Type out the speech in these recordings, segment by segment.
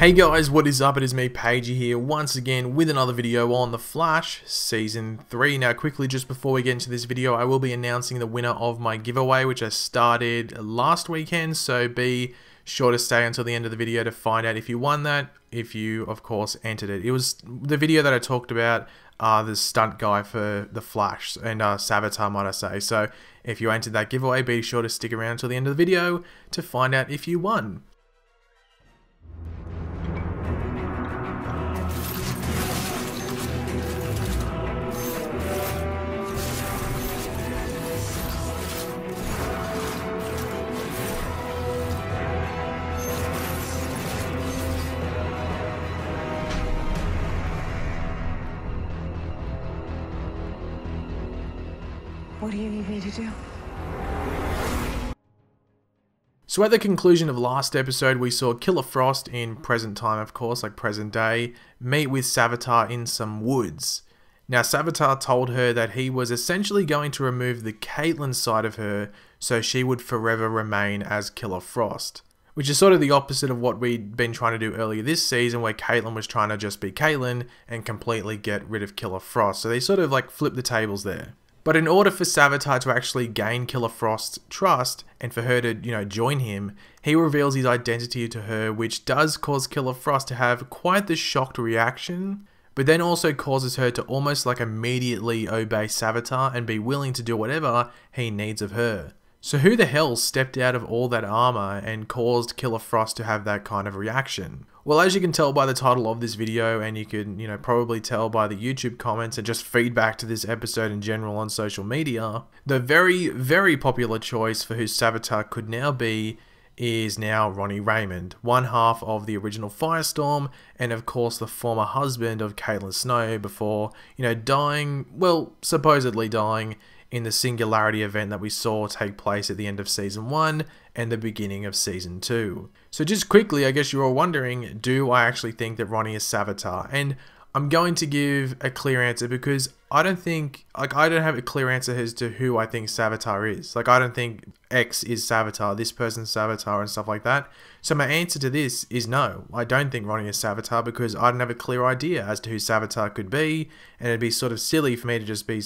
Hey guys, what is up? It is me, Pagey here, once again with another video on The Flash Season 3. Now quickly, just before we get into this video, I will be announcing the winner of my giveaway, which I started last weekend, so be sure to stay until the end of the video to find out if you won that, if you, of course, entered it. It was the video that I talked about, the stunt guy for The Flash, and Savitar, might I say. So if you entered that giveaway, be sure to stick around until the end of the video to find out if you won. What do you need me to do? So at the conclusion of last episode, we saw Killer Frost, in present time of course, like present day, meet with Savitar in some woods. Now Savitar told her that he was essentially going to remove the Caitlin side of her so she would forever remain as Killer Frost. Which is sort of the opposite of what we'd been trying to do earlier this season, where Caitlin was trying to just be Caitlin and completely get rid of Killer Frost. So they sort of like flipped the tables there. But in order for Savitar to actually gain Killer Frost's trust and for her to, join him, he reveals his identity to her, which does cause Killer Frost to have quite the shocked reaction, but then also causes her to almost like immediately obey Savitar and be willing to do whatever he needs of her. So who the hell stepped out of all that armor and caused Killer Frost to have that kind of reaction? Well, as you can tell by the title of this video, and you can, probably tell by the YouTube comments and just feedback to this episode in general on social media, the very, very popular choice for who Savitar could now be is now Ronnie Raymond, one half of the original Firestorm, and of course the former husband of Caitlin Snow before, dying, well, supposedly dying, in the Singularity event that we saw take place at the end of Season 1 and the beginning of Season 2. So just quickly, I guess you're all wondering, do I actually think that Ronnie is Savitar? And I'm going to give a clear answer because I don't have a clear answer as to who I think Savitar is. I don't think X is Savitar, this person's Savitar and stuff like that. So my answer to this is no. I don't think Ronnie is Savitar because I don't have a clear idea as to who Savitar could be, and it'd be sort of silly for me to just be,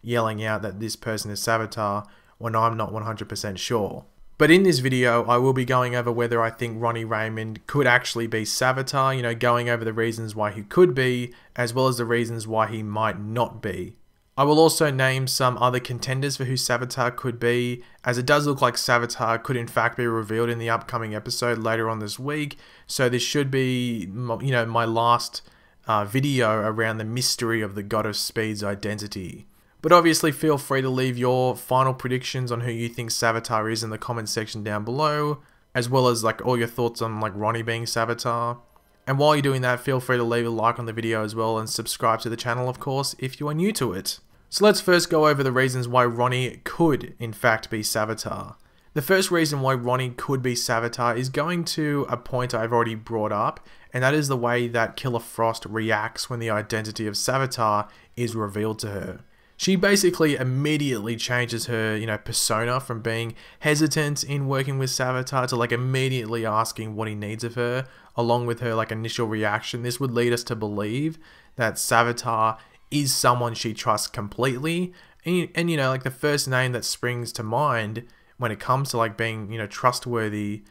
yelling out that this person is Savitar when I'm not 100% sure. But in this video, I will be going over whether I think Ronnie Raymond could actually be Savitar, going over the reasons why he could be, as well as the reasons why he might not be. I will also name some other contenders for who Savitar could be, as it does look like Savitar could in fact be revealed in the upcoming episode later on this week, so this should be, my last video around the mystery of the God of Speed's identity. But obviously feel free to leave your final predictions on who you think Savitar is in the comment section down below, as well as all your thoughts on Ronnie being Savitar. And while you're doing that, feel free to leave a like on the video as well and subscribe to the channel, of course, if you are new to it. So let's first go over the reasons why Ronnie could in fact be Savitar. The first reason why Ronnie could be Savitar is going to a point I've already brought up, and that is the way that Killer Frost reacts when the identity of Savitar is revealed to her. She basically immediately changes her, persona from being hesitant in working with Savitar to immediately asking what he needs of her, along with her initial reaction. This would lead us to believe that Savitar is someone she trusts completely, and the first name that springs to mind when it comes to being, trustworthy,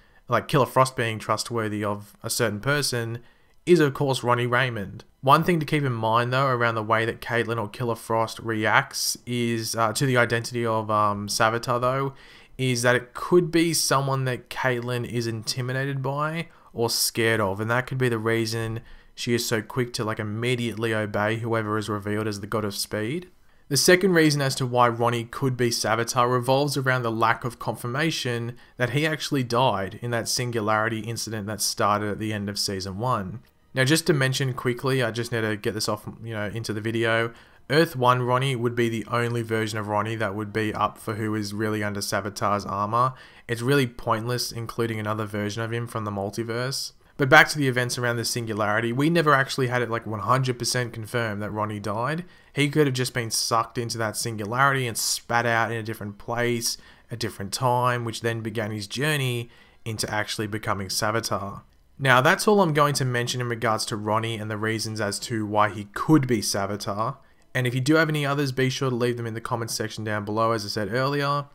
Killer Frost being trustworthy of a certain person, is of course Ronnie Raymond. One thing to keep in mind though around the way that Caitlin or Killer Frost reacts is to the identity of Savitar though, is that it could be someone that Caitlin is intimidated by or scared of, and that could be the reason she is so quick to immediately obey whoever is revealed as the God of Speed. The second reason as to why Ronnie could be Savitar revolves around the lack of confirmation that he actually died in that Singularity incident that started at the end of Season 1. Now just to mention quickly, I just need to get this off, into the video. Earth 1 Ronnie would be the only version of Ronnie that would be up for who is really under Savitar's armor. It's really pointless including another version of him from the multiverse. But back to the events around the Singularity, we never actually had it 100% confirmed that Ronnie died. He could have just been sucked into that Singularity and spat out in a different place, a different time, which then began his journey into actually becoming Savitar. Now, that's all I'm going to mention in regards to Ronnie and the reasons as to why he could be Savitar. And if you do have any others, be sure to leave them in the comments section down below, as I said earlier.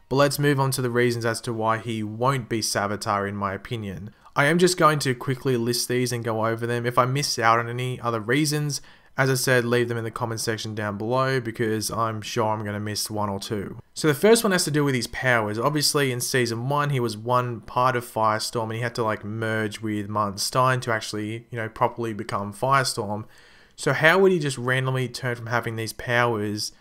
But let's move on to the reasons as to why he won't be Savitar, in my opinion. I am just going to quickly list these and go over them. If I miss out on any other reasons, as I said, leave them in the comment section down below, because I'm sure I'm going to miss one or two. So the first one has to do with his powers. Obviously in season 1 he was one part of Firestorm, and he had to like merge with Martin Stein to actually, properly become Firestorm. So how would he just randomly turn from having these powers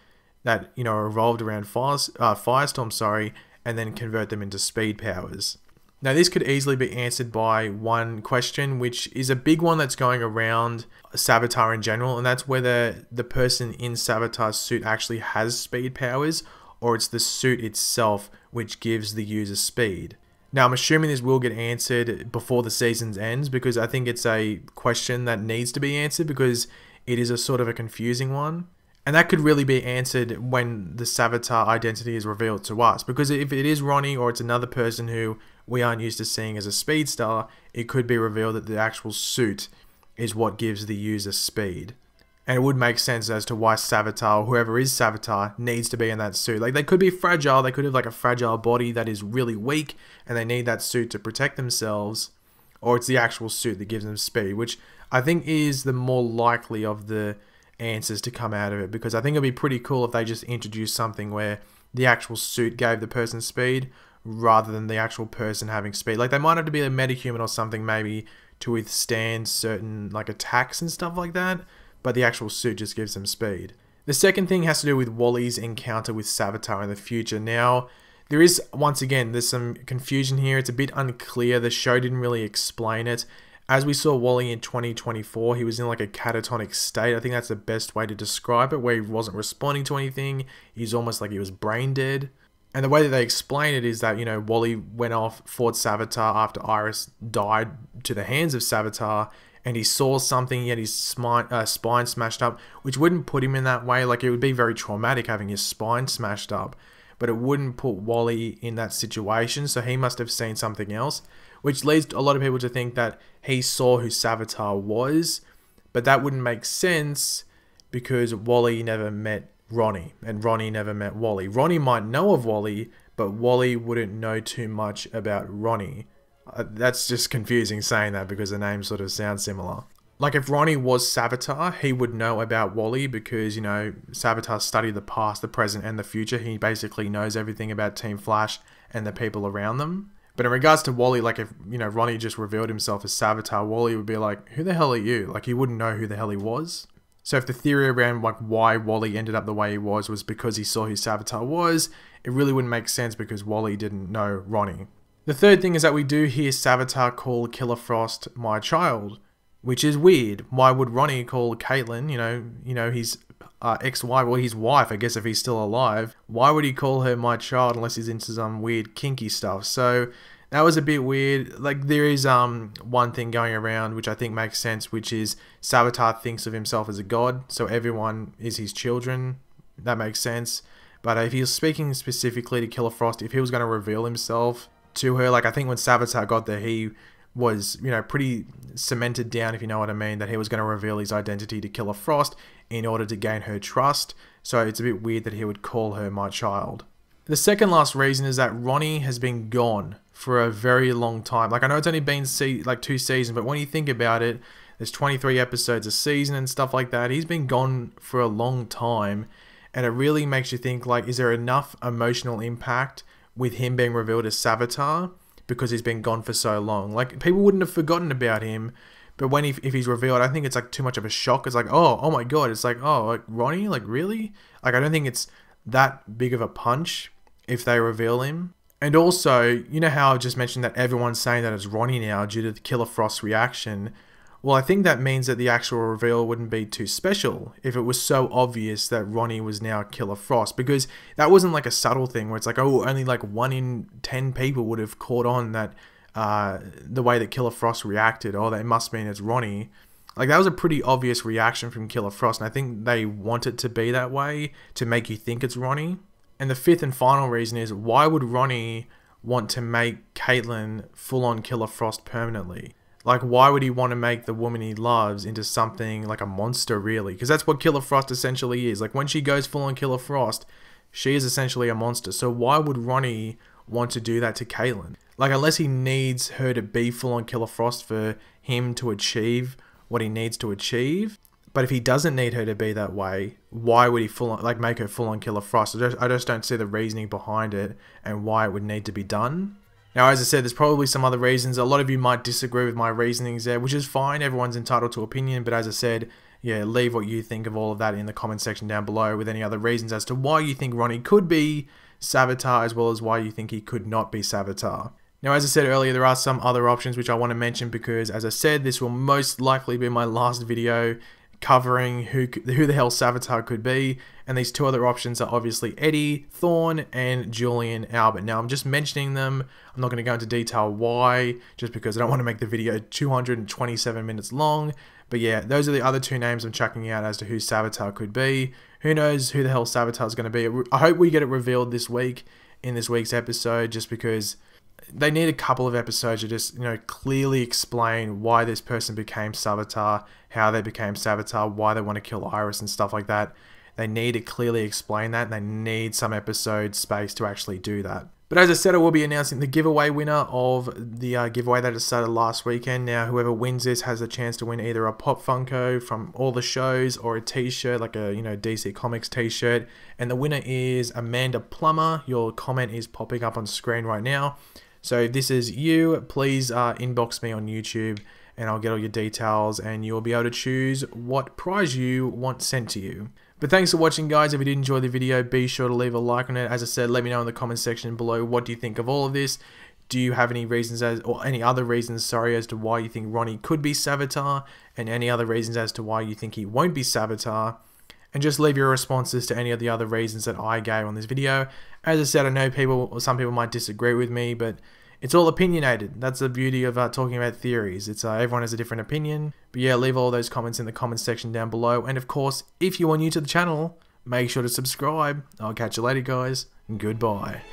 that, revolved around Firestorm, and then convert them into speed powers? Now, this could easily be answered by one question, which is a big one that's going around Savitar in general, and that's whether the person in Savitar's suit actually has speed powers, or it's the suit itself which gives the user speed. Now, I'm assuming this will get answered before the season ends, because I think it's a question that needs to be answered, because it is a sort of a confusing one. And that could really be answered when the Savitar identity is revealed to us, because if it is Ronnie or it's another person who we aren't used to seeing as a speedstar, it could be revealed that the actual suit is what gives the user speed. And it would make sense as to why Savitar, or whoever is Savitar, needs to be in that suit. Like, they could be fragile, they could have like a fragile body that is really weak, and they need that suit to protect themselves, or it's the actual suit that gives them speed, which I think is the more likely of the answers to come out of it, because I think it'd be pretty cool if they just introduced something where the actual suit gave the person speed rather than the actual person having speed. Like, they might have to be a metahuman or something, maybe to withstand certain like attacks and stuff like that, but the actual suit just gives them speed. The second thing has to do with Wally's encounter with Savitar in the future. Now, there is, once again, there's some confusion here. It's a bit unclear. The show didn't really explain it. As we saw Wally in 2024, he was in like a catatonic state. I think that's the best way to describe it, where he wasn't responding to anything. He's almost like he was brain dead. And the way that they explain it is that, Wally went off, fought Savitar after Iris died to the hands of Savitar, and he saw something, he had his spine smashed up, which wouldn't put him in that way. Like, it would be very traumatic having his spine smashed up, but it wouldn't put Wally in that situation, so he must have seen something else, which leads a lot of people to think that he saw who Savitar was, but that wouldn't make sense because Wally never met Ronnie, and Ronnie never met Wally. Ronnie might know of Wally, but Wally wouldn't know too much about Ronnie. That's just confusing saying that because the names sort of sound similar. Like, if Ronnie was Savitar, he would know about Wally because, Savitar studied the past, the present, and the future. He basically knows everything about Team Flash and the people around them. But in regards to Wally, like, if, Ronnie just revealed himself as Savitar, Wally would be like, who the hell are you? Like, he wouldn't know who the hell he was. So if the theory around like why Wally ended up the way he was because he saw who Savitar was, it really wouldn't make sense because Wally didn't know Ronnie. The third thing is that we do hear Savitar call Killer Frost my child, which is weird. Why would Ronnie call Caitlin, his ex-wife, or his wife, I guess, if he's still alive, why would he call her my child unless he's into some weird kinky stuff? So that was a bit weird. Like, there is one thing going around which I think makes sense, which is Savitar thinks of himself as a god, so everyone is his children. That makes sense. But if he was speaking specifically to Killer Frost, if he was going to reveal himself to her, like, I think when Savitar got there, he was, pretty cemented down, if you know what I mean, that he was going to reveal his identity to Killer Frost in order to gain her trust. So it's a bit weird that he would call her my child. The second last reason is that Ronnie has been gone for a very long time. Like, I know it's only been 2 seasons, but when you think about it, there's 23 episodes a season and stuff like that. He's been gone for a long time, and it really makes you think, like, is there enough emotional impact with him being revealed as Savitar because he's been gone for so long? Like, people wouldn't have forgotten about him, but when if he's revealed, I think it's like too much of a shock. It's like, oh my god, it's like, oh, like, Ronnie, like, really? Like, I don't think it's that big of a punch if they reveal him. And also, you know how I just mentioned that everyone's saying that it's Ronnie now due to the Killer Frost reaction? Well, I think that means that the actual reveal wouldn't be too special if it was so obvious that Ronnie was now Killer Frost, because that wasn't like a subtle thing where it's like, oh, only like 1 in 10 people would have caught on that the way that Killer Frost reacted. Oh, that must mean it's Ronnie. Like, that was a pretty obvious reaction from Killer Frost, and I think they want it to be that way to make you think it's Ronnie. And the fifth and final reason is, why would Ronnie want to make Caitlin full-on Killer Frost permanently? Like, why would he want to make the woman he loves into something like a monster, really? Because that's what Killer Frost essentially is. Like, when she goes full on Killer Frost, she is essentially a monster. So why would Ronnie want to do that to Caitlin? Like, unless he needs her to be full on Killer Frost for him to achieve what he needs to achieve. But if he doesn't need her to be that way, why would he full on, like, make her full on Killer Frost? I just don't see the reasoning behind it and why it would need to be done. Now, as I said, there's probably some other reasons. A lot of you might disagree with my reasonings there, which is fine. Everyone's entitled to opinion. But as I said, yeah, leave what you think of all of that in the comment section down below with any other reasons as to why you think Ronnie could be Savitar, as well as why you think he could not be Savitar. Now, as I said earlier, there are some other options which I want to mention because, as I said, this will most likely be my last video covering who the hell Savitar could be, and these two other options are obviously Eddie Thorne and Julian Albert. Now, I'm just mentioning them. I'm not going to go into detail why, just because I don't want to make the video 227 minutes long. But yeah, those are the other two names I'm chucking out as to who Savitar could be. Who knows who the hell Savitar is going to be? I hope we get it revealed this week in this week's episode, just because they need a couple of episodes to just, you know, clearly explain why this person became Savitar, how they became Savitar, why they want to kill Iris and stuff like that. They need to clearly explain that, and they need some episode space to actually do that. But as I said, I will be announcing the giveaway winner of the giveaway that started last weekend. Now, whoever wins this has a chance to win either a Pop Funko from all the shows or a t-shirt, like a, you know, DC Comics t-shirt. And the winner is Amanda Plummer. Your comment is popping up on screen right now. So if this is you, please inbox me on YouTube and I'll get all your details and you'll be able to choose what prize you want sent to you. But thanks for watching, guys. If you did enjoy the video, be sure to leave a like on it. As I said, let me know in the comment section below, what do you think of all of this? Do you have any reasons or any other reasons, sorry, as to why you think Ronnie could be Savitar, and any other reasons as to why you think he won't be Savitar? And just leave your responses to any of the other reasons that I gave on this video. As I said, I know some people might disagree with me, but it's all opinionated. That's the beauty of talking about theories. It's everyone has a different opinion. But yeah, leave all those comments in the comment section down below. And of course, if you are new to the channel, make sure to subscribe. I'll catch you later, guys. And goodbye.